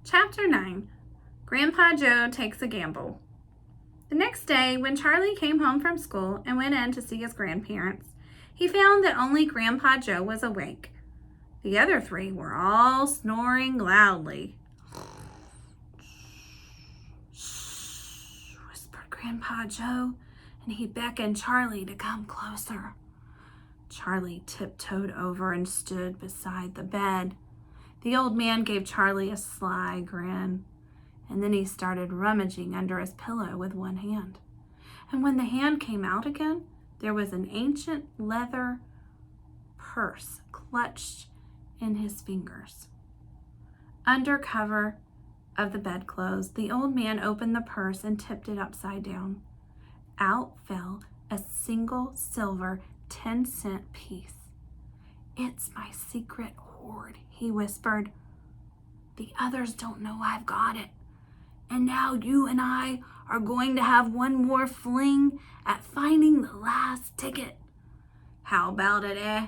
Chapter 9. Grandpa Joe Takes a Gamble. The next day, when Charlie came home from school and went in to see his grandparents, he found that only Grandpa Joe was awake. The other three were all snoring loudly. "Shh," whispered Grandpa Joe, and he beckoned Charlie to come closer. Charlie tiptoed over and stood beside the bed. The old man gave Charlie a sly grin, and then he started rummaging under his pillow with one hand. And when the hand came out again, there was an ancient leather purse clutched in his fingers. Under cover of the bedclothes, the old man opened the purse and tipped it upside down. Out fell a single silver 10-cent piece. "It's my secret hoard," he whispered. "The others don't know I've got it. And now you and I are going to have one more fling at finding the last ticket. How about it, eh?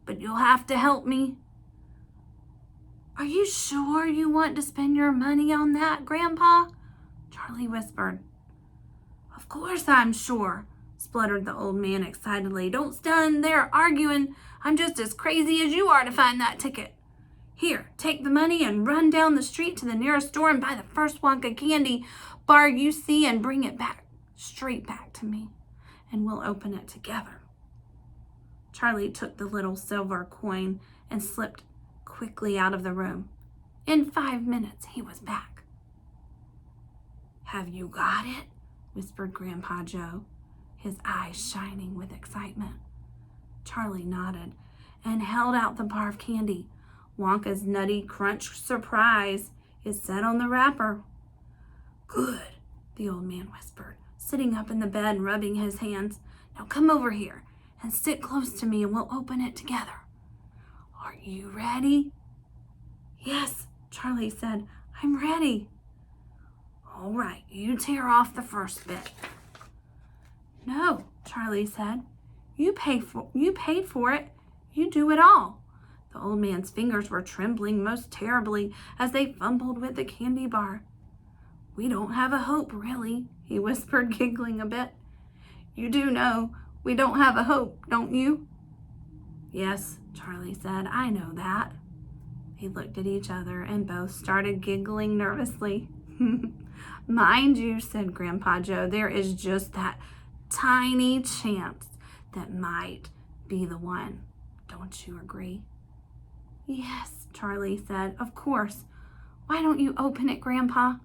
But you'll have to help me." "Are you sure you want to spend your money on that, Grandpa?" Charlie whispered. "Of course I'm sure," spluttered the old man excitedly. "Don't stand there arguing. I'm just as crazy as you are to find that ticket. Here, take the money and run down the street to the nearest store and buy the first Wonka candy bar you see and bring it straight back to me, and we'll open it together." Charlie took the little silver coin and slipped quickly out of the room. In 5 minutes, he was back. "Have you got it?" whispered Grandpa Joe, his eyes shining with excitement. Charlie nodded and held out the bar of candy. Wonka's Nutty Crunch Surprise is set on the wrapper. "Good," the old man whispered, sitting up in the bed and rubbing his hands. "Now come over here and sit close to me and we'll open it together. Are you ready?" "Yes," Charlie said. "I'm ready." "All right, you tear off the first bit." "No," Charlie said. You paid for it. You do it all." The old man's fingers were trembling most terribly as they fumbled with the candy bar. "We don't have a hope, really," he whispered, giggling a bit. "You do know we don't have a hope, don't you?" "Yes," Charlie said, "I know that." They looked at each other and both started giggling nervously. "Mind you," said Grandpa Joe, "there is just that tiny chance that might be the one. Don't you agree?" "Yes," Charlie said, "of course. Why don't you open it, Grandpa?"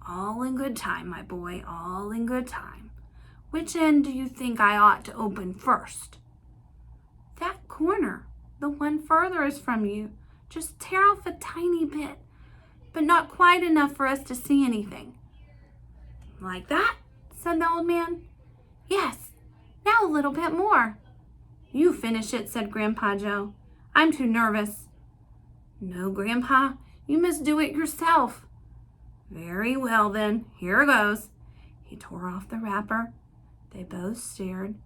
"All in good time, my boy, all in good time. Which end do you think I ought to open first?" "That corner, the one furthest from you. Just tear off a tiny bit, but not quite enough for us to see anything." "Like that?" said the old man. "Yes, now a little bit more." "You finish it," said Grandpa Joe. "I'm too nervous." "No, Grandpa, you must do it yourself." "Very well then, here goes." He tore off the wrapper. They both stared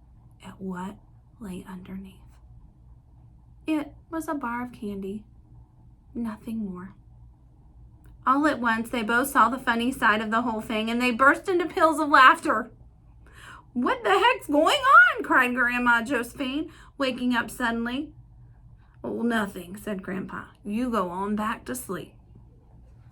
at what lay underneath. It was a bar of candy, nothing more. All at once, they both saw the funny side of the whole thing, and they burst into peals of laughter. "What the heck's going on?" cried Grandma Josephine, waking up suddenly. "Oh, nothing," said Grandpa. "You go on back to sleep."